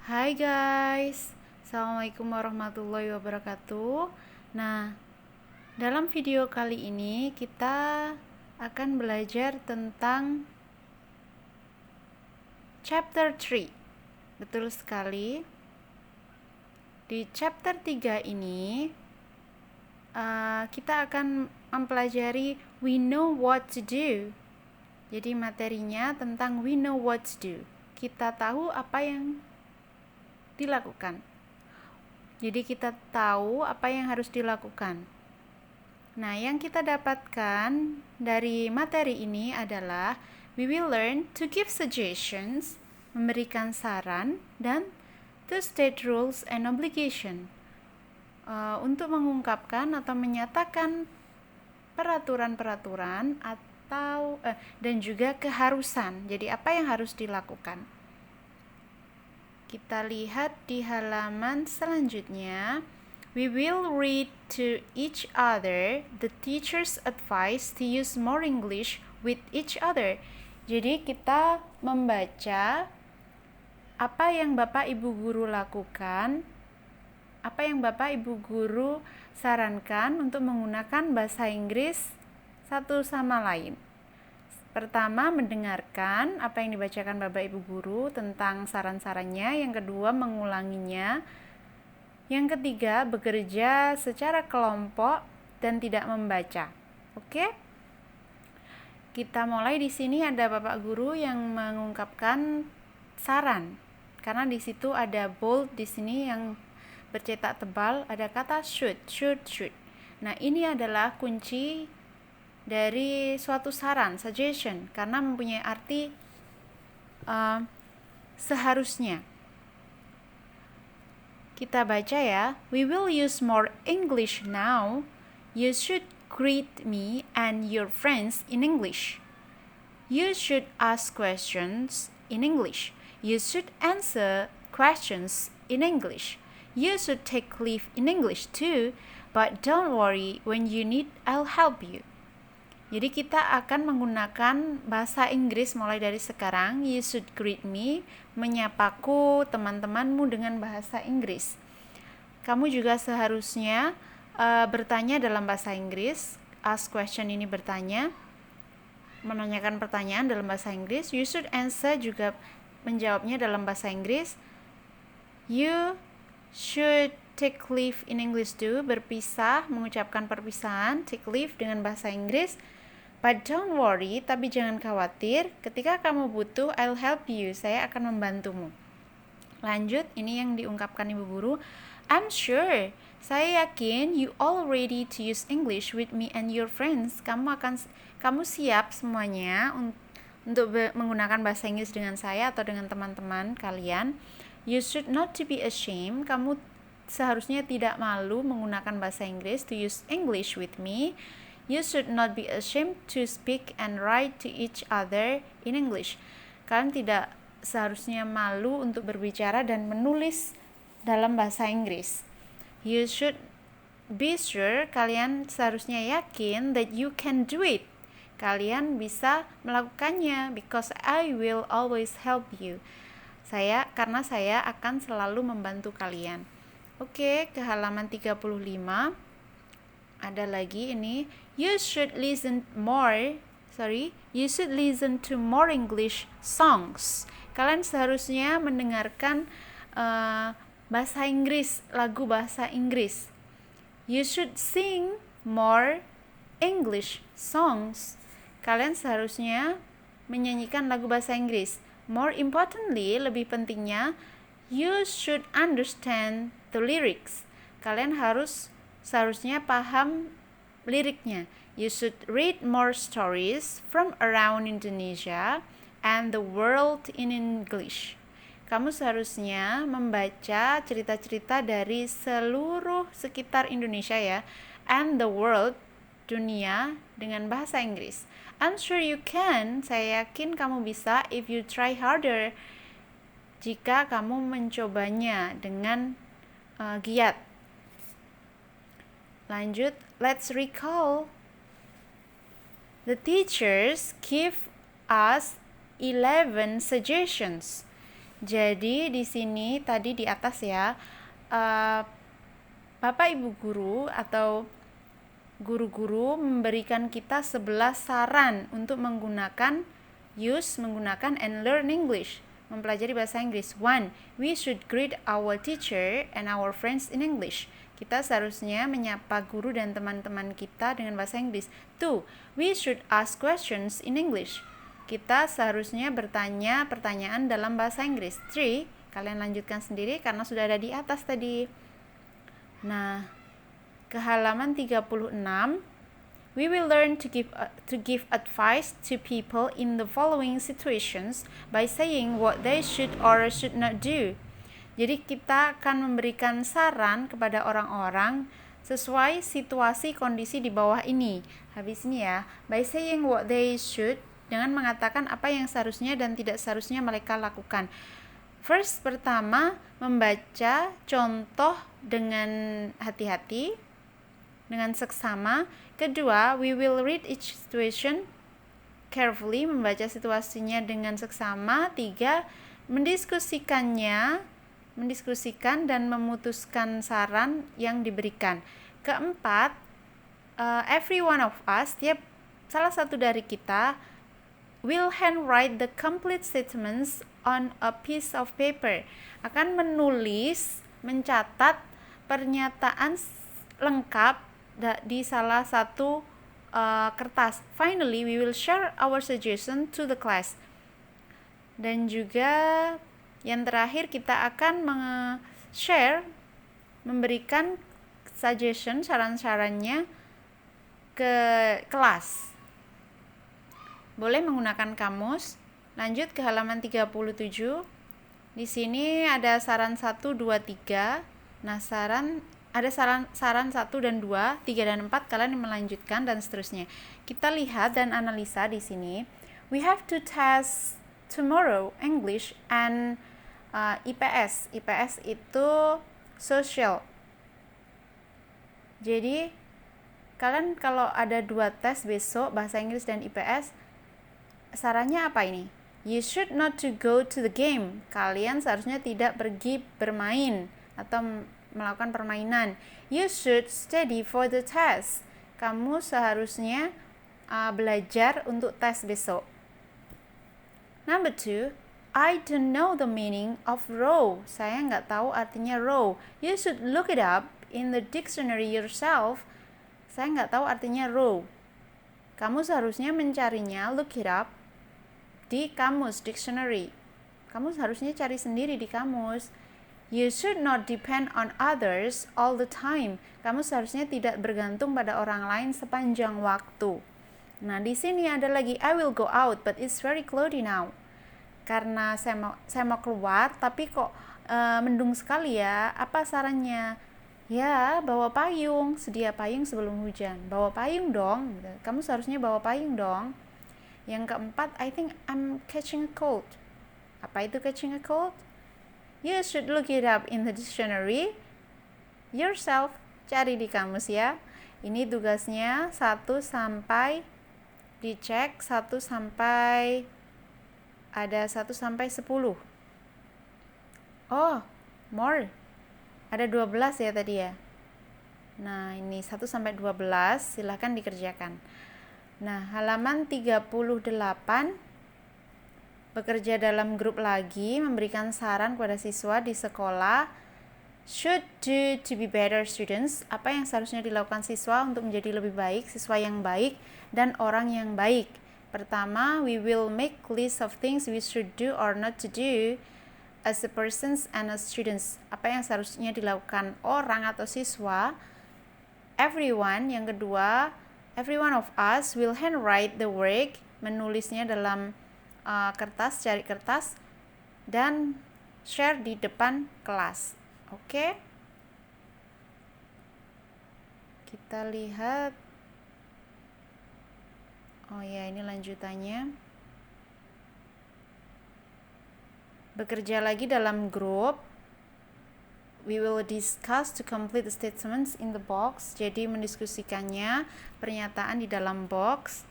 Hai guys, Assalamualaikum warahmatullahi wabarakatuh. Nah, dalam video kali ini kita akan belajar tentang chapter 3. Betul sekali. Di chapter 3 ini kita akan mempelajari we know what to do. Jadi materinya tentang we know what to do. Kita tahu apa yang dilakukan. Jadi kita tahu apa yang harus dilakukan. Nah, yang kita dapatkan dari materi ini adalah we will learn to give suggestions, memberikan saran, dan to state rules and obligation. Untuk mengungkapkan atau menyatakan peraturan-peraturan atau dan juga keharusan. Jadi apa yang harus dilakukan? Kita lihat di halaman selanjutnya. We will read to each other the teacher's advice to use more English with each other. Jadi kita membaca apa yang Bapak Ibu guru lakukan, apa yang Bapak Ibu guru sarankan untuk menggunakan bahasa Inggris satu sama lain. Pertama, mendengarkan apa yang dibacakan Bapak Ibu guru tentang saran-sarannya. Yang kedua, mengulanginya. Yang ketiga, bekerja secara kelompok dan tidak membaca. Oke? Kita mulai di sini ada Bapak guru yang mengungkapkan saran. Karena di situ ada bold di sini yang bercetak tebal, ada kata should. Nah, ini adalah kunci dari suatu saran, suggestion, karena mempunyai arti seharusnya. Kita baca ya. We will use more English now. You should greet me and your friends in English. You should ask questions in English. You should answer questions in English. You should take leave in English too, but don't worry, when you need, I'll help you. Jadi kita akan menggunakan bahasa Inggris mulai dari sekarang. You should greet me, menyapaku teman-temanmu dengan bahasa Inggris. Kamu juga seharusnya bertanya dalam bahasa Inggris. Ask question ini bertanya, menanyakan pertanyaan dalam bahasa Inggris. You should answer juga menjawabnya dalam bahasa Inggris. You should take leave in English too, berpisah, mengucapkan perpisahan, take leave dengan bahasa Inggris. But don't worry, tapi jangan khawatir, ketika kamu butuh, I'll help you, saya akan membantumu. Lanjut, ini yang diungkapkan Ibu Guru. I'm sure, saya yakin you all ready to use English with me and your friends. Kamu siap semuanya untuk menggunakan bahasa Inggris dengan saya atau dengan teman-teman kalian. You should not to be ashamed, kamu seharusnya tidak malu menggunakan bahasa Inggris, to use English with me. You should not be ashamed to speak and write to each other in English. Kalian tidak seharusnya malu untuk berbicara dan menulis dalam bahasa Inggris. You should be sure, kalian seharusnya yakin that you can do it. Kalian bisa melakukannya because I will always help you. Karena saya akan selalu membantu kalian. Oke, ke halaman 35. Ada lagi ini. You should listen to more English songs. Kalian seharusnya mendengarkan bahasa Inggris, lagu bahasa Inggris. You should sing more English songs. Kalian seharusnya menyanyikan lagu bahasa Inggris. More importantly, lebih pentingnya, you should understand the lyrics. Kalian seharusnya paham liriknya. You should read more stories from around Indonesia and the world in English. Kamu seharusnya membaca cerita-cerita dari seluruh sekitar Indonesia ya, and the world, dunia, dengan bahasa Inggris. I'm sure you can, saya yakin kamu bisa if you try harder, jika kamu mencobanya dengan giat. Lanjut, let's recall. The teachers give us 11 suggestions. Jadi di sini tadi di atas ya, Bapak Ibu guru atau guru-guru memberikan kita 11 saran untuk menggunakan and learn English, mempelajari bahasa Inggris. 1. We should greet our teacher and our friends in English. Kita seharusnya menyapa guru dan teman-teman kita dengan bahasa Inggris. 2. We should ask questions in English. Kita seharusnya bertanya pertanyaan dalam bahasa Inggris. 3. Kalian lanjutkan sendiri karena sudah ada di atas tadi. Nah, ke halaman 36, we will learn to give advice to people in the following situations by saying what they should or should not do. Jadi kita akan memberikan saran kepada orang-orang sesuai situasi kondisi di bawah ini. Habis ini ya, by saying what they should, dengan mengatakan apa yang seharusnya dan tidak seharusnya mereka lakukan. First, pertama, membaca contoh dengan hati-hati, dengan seksama. Kedua, we will read each situation carefully, membaca situasinya dengan seksama. 3, mendiskusikan dan memutuskan saran yang diberikan. Keempat, every one of us, salah satu dari kita, will handwrite the complete statements on a piece of paper. Akan mencatat pernyataan lengkap di salah satu kertas. Finally, we will share our suggestion to the class. Dan juga yang terakhir, kita akan memberikan suggestion, saran-sarannya ke kelas. Boleh menggunakan kamus. Lanjut ke halaman 37. Di sini ada saran 1, 2, 3. Nah, ada saran 1 dan 2, 3 dan 4 kalian melanjutkan dan seterusnya. Kita lihat dan analisa di sini. We have to test tomorrow English and IPS. IPS itu social. Jadi kalian kalau ada 2 tes besok, bahasa Inggris dan IPS, sarannya apa ini? You should not to go to the game. Kalian seharusnya tidak pergi bermain atau melakukan permainan. You should study for the test. Kamu seharusnya belajar untuk tes besok. Number 2, I don't know the meaning of row. Saya nggak tahu artinya row. You should look it up in the dictionary yourself. Saya nggak tahu artinya row. Kamu seharusnya mencarinya, look it up, di kamus, dictionary. Kamu seharusnya cari sendiri di kamus. You should not depend on others all the time. Kamu seharusnya tidak bergantung pada orang lain sepanjang waktu. Nah, di sini ada lagi, I will go out, but it's very cloudy now. Karena saya mau keluar, tapi kok mendung sekali ya. Apa sarannya? Ya, bawa payung, sedia payung sebelum hujan. Bawa payung dong. Kamu seharusnya bawa payung dong. Yang keempat, I think I'm catching a cold. Apa itu catching a cold? You should look it up in the dictionary yourself. Cari di kamus ya. Ini tugasnya 1 sampai dicek 1 sampai 10. Oh, more. Ada 12 ya tadi ya. Nah, ini 1 sampai 12 silahkan dikerjakan. Nah, halaman 38, bekerja dalam grup lagi, memberikan saran kepada siswa di sekolah. Should do to be better students. Apa yang seharusnya dilakukan siswa untuk menjadi lebih baik, siswa yang baik dan orang yang baik. Pertama, we will make list of things we should do or not to do as a persons and as students. Apa yang seharusnya dilakukan orang atau siswa. Everyone, yang kedua, every one of us will handwrite the work, menulisnya dalam kertas, cari kertas, dan share di depan kelas. Oke? Kita lihat. Oh ya, ini lanjutannya. Bekerja lagi dalam grup. We will discuss to complete the statements in the box. Jadi mendiskusikannya, pernyataan di dalam box.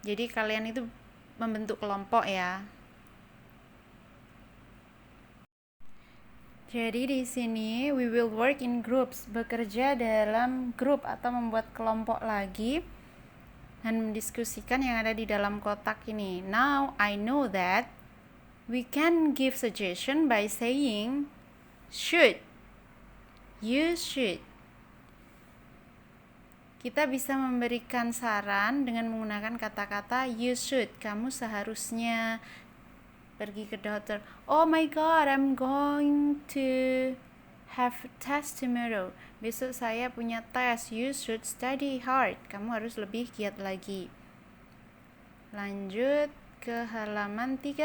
Jadi kalian itu membentuk kelompok ya. Jadi di sini we will work in groups, bekerja dalam grup atau membuat kelompok lagi dan mendiskusikan yang ada di dalam kotak ini. Now I know that we can give suggestion by saying should, you should. Kita bisa memberikan saran dengan menggunakan kata-kata you should, kamu seharusnya pergi ke dokter. Oh my god, I'm going to have a test tomorrow. Besok saya punya tes. You should study hard. Kamu harus lebih giat lagi. Lanjut ke halaman 40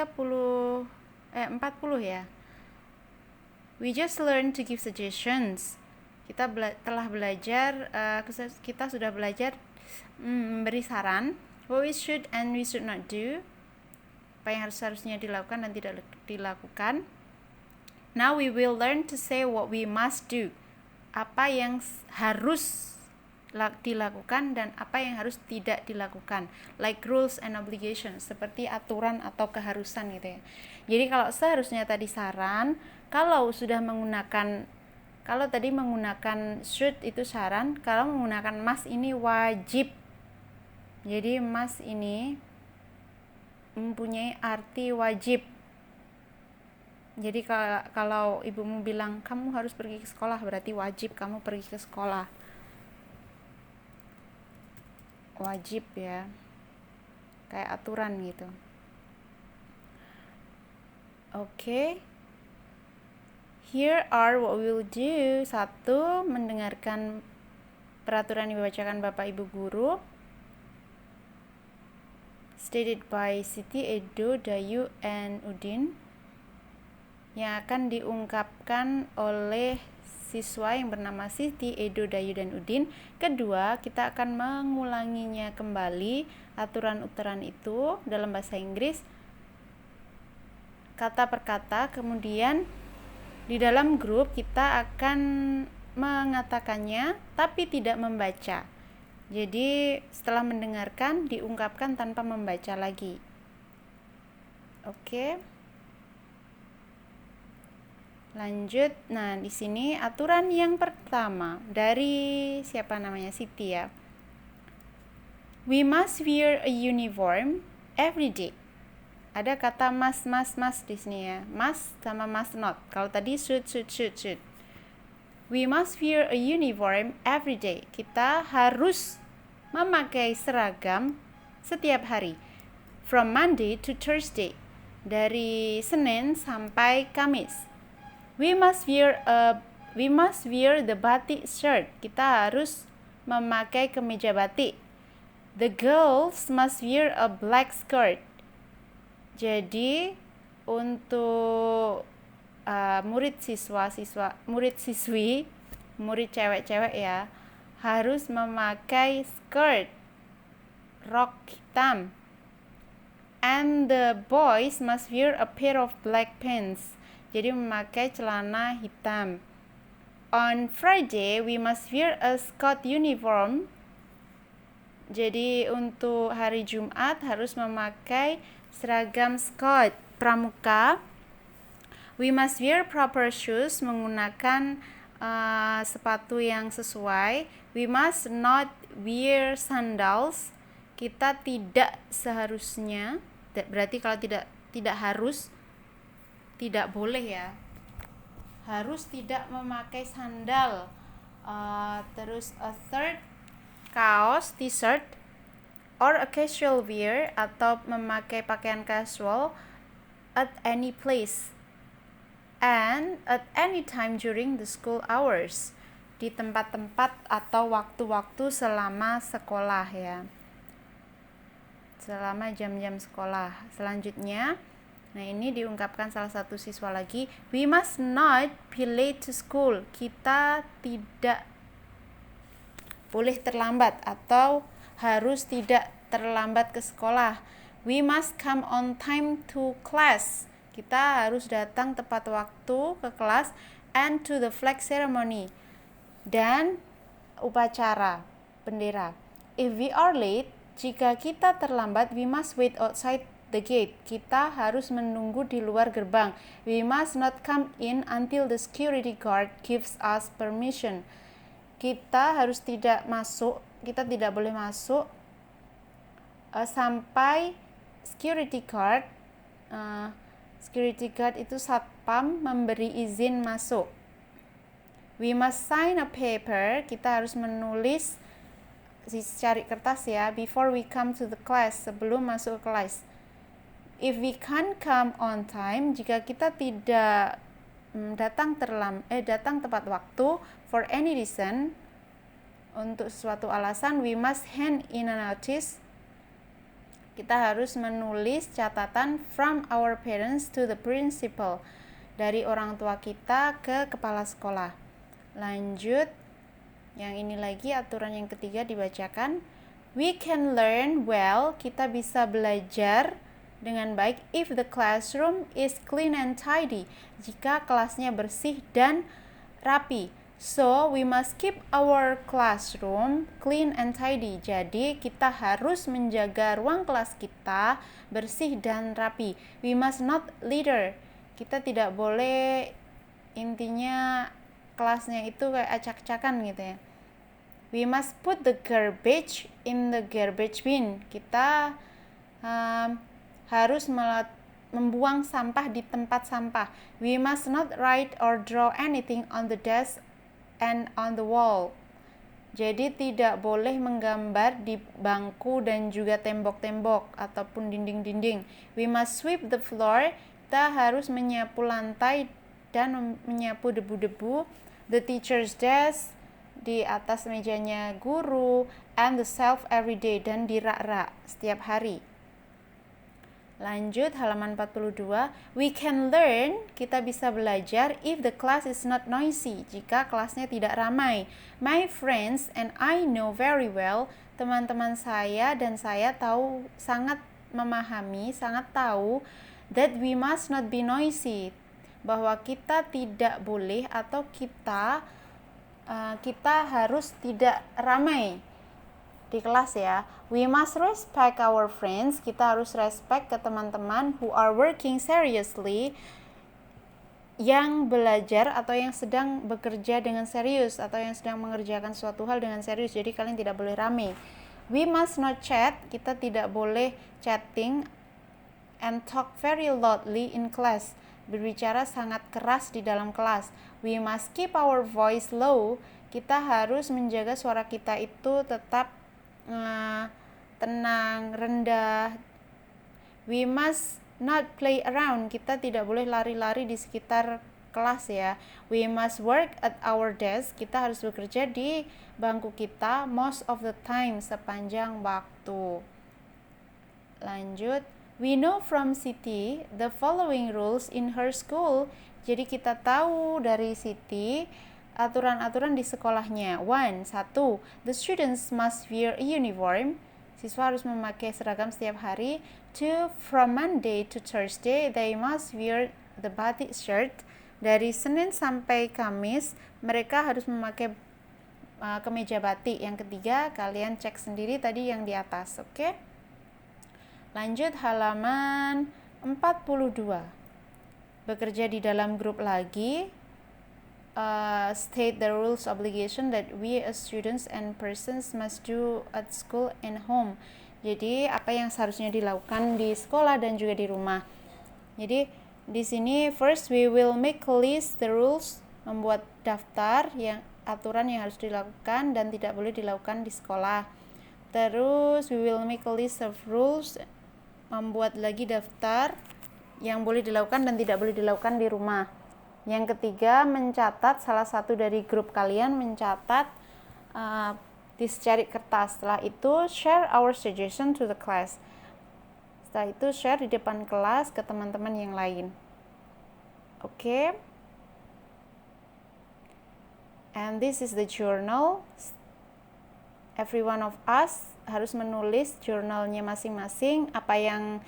ya. We just learned to give suggestions. Kita sudah belajar memberi saran. What we should and we should not do. Apa yang harusnya dilakukan dan tidak dilakukan. Now we will learn to say what we must do. Apa yang harus dilakukan dan apa yang harus tidak dilakukan. Like rules and obligations, seperti aturan atau keharusan gitu ya. Jadi kalau seharusnya tadi saran, kalau tadi menggunakan should itu saran, kalau menggunakan must ini wajib. Jadi must ini mempunyai arti wajib. Jadi kalau ibumu bilang kamu harus pergi ke sekolah, berarti wajib kamu pergi ke sekolah. Wajib ya, kayak aturan gitu. Oke. Here are what we will do. 1. Mendengarkan peraturan yang dibacakan Bapak Ibu guru. Stated by Siti, Edo, Dayu, and Udin, yang akan diungkapkan oleh siswa yang bernama Siti, Edo, Dayu, dan Udin. 2. Kita akan mengulanginya kembali aturan-aturan itu dalam bahasa Inggris kata per kata. Kemudian di dalam grup kita akan mengatakannya tapi tidak membaca. Jadi setelah mendengarkan diungkapkan tanpa membaca lagi. Oke. Lanjut. Nah, di sini aturan yang pertama dari siapa namanya? Siti ya. We must wear a uniform every day. Ada kata must di sini ya. Must sama must not. Kalau tadi should. We must wear a uniform every day. Kita harus memakai seragam setiap hari. From Monday to Thursday. Dari Senin sampai Kamis. We must wear the batik shirt. Kita harus memakai kemeja batik. The girls must wear a black skirt. Jadi untuk murid cewek-cewek ya, harus memakai skirt, rok hitam. And the boys must wear a pair of black pants. Jadi memakai celana hitam. On Friday we must wear a Scott uniform. Jadi untuk hari Jumat harus memakai seragam Scott pramuka. We must wear proper shoes, menggunakan sepatu yang sesuai. We must not wear sandals. Kita tidak seharusnya, berarti kalau tidak harus, tidak boleh ya. Harus tidak memakai sandal. Terus a third, kaos, t-shirt, or a casual wear, atau memakai pakaian casual at any place and at any time during the school hours, di tempat-tempat atau waktu-waktu selama sekolah ya, selama jam-jam sekolah. Selanjutnya, nah ini diungkapkan salah satu siswa lagi. We must not be late to school. Kita tidak boleh terlambat atau harus tidak terlambat ke sekolah. We must come on time to class. Kita harus datang tepat waktu ke kelas and to the flag ceremony, dan upacara bendera. If we are late, jika kita terlambat, we must wait outside the gate. Kita harus menunggu di luar gerbang. We must not come in until the security guard gives us permission. Kita tidak boleh masuk sampai security guard itu satpam memberi izin masuk. We must sign a paper. Kita harus menulis, cari kertas ya, before we come to the class, sebelum masuk kelas. If we can't come on time, jika kita tidak datang tepat waktu, for any reason, untuk suatu alasan, we must hand in a notice. Kita harus menulis catatan from our parents to the principal, dari orang tua kita ke kepala sekolah. Lanjut, yang ini lagi aturan yang ketiga dibacakan. We can learn well, kita bisa belajar dengan baik if the classroom is clean and tidy, jika kelasnya bersih dan rapi. So, we must keep our classroom clean and tidy. Jadi, kita harus menjaga ruang kelas kita bersih dan rapi. We must not litter. Kita tidak boleh, intinya kelasnya itu kayak acak-acakan gitu ya. We must put the garbage in the garbage bin. Kita harus membuang sampah di tempat sampah. We must not write or draw anything on the desk and on the wall. Jadi tidak boleh menggambar di bangku dan juga tembok-tembok ataupun dinding-dinding. We must sweep the floor. Kita harus menyapu lantai dan menyapu debu-debu. The teacher's desk, di atas mejanya guru, and the shelf every day, dan di rak-rak setiap hari. Lanjut halaman 42. We can learn, kita bisa belajar if the class is not noisy, jika kelasnya tidak ramai. My friends and I know very well, teman-teman saya dan saya sangat tahu that we must not be noisy, bahwa kita tidak boleh atau kita harus tidak ramai di kelas ya. We must respect our friends. Kita harus respect ke teman-teman who are working seriously, yang belajar atau yang sedang bekerja dengan serius atau yang sedang mengerjakan suatu hal dengan serius. Jadi kalian tidak boleh rame. We must not chat. Kita tidak boleh chatting and talk very loudly in class. Berbicara sangat keras di dalam kelas. We must keep our voice low. Kita harus menjaga suara kita itu tetap tenang, rendah. We must not play around. Kita tidak boleh lari-lari di sekitar kelas ya. We must work at our desk. Kita harus bekerja di bangku kita most of the time, sepanjang waktu. Lanjut. We know from Siti the following rules in her school. Jadi kita tahu dari Siti aturan-aturan di sekolahnya. 1. The students must wear a uniform. Siswa harus memakai seragam setiap hari. 2. From Monday to Thursday, they must wear the batik shirt. Dari Senin sampai Kamis, mereka harus memakai kemeja batik. Yang ketiga, kalian cek sendiri tadi yang di atas, oke? Lanjut halaman 42. Bekerja di dalam grup lagi. State the rules obligation that we as students and persons must do at school and home. Jadi apa yang seharusnya dilakukan di sekolah dan juga di rumah. Jadi di sini first we will make a list the rules, membuat daftar yang aturan yang harus dilakukan dan tidak boleh dilakukan di sekolah. Terus we will make a list of rules, membuat lagi daftar yang boleh dilakukan dan tidak boleh dilakukan di rumah. Yang ketiga, mencatat, salah satu dari grup kalian mencatat di secari kertas. Setelah itu, share our suggestion to the class. Setelah itu, share di depan kelas ke teman-teman yang lain. Oke. And this is the journal. Every one of us harus menulis jurnalnya masing-masing, apa yang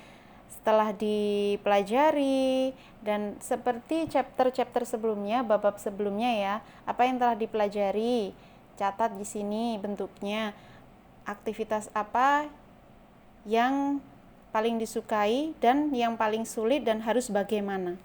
setelah dipelajari, dan seperti chapter sebelumnya, bab-bab sebelumnya ya, apa yang telah dipelajari, catat di sini bentuknya, aktivitas apa yang paling disukai dan yang paling sulit dan harus bagaimana.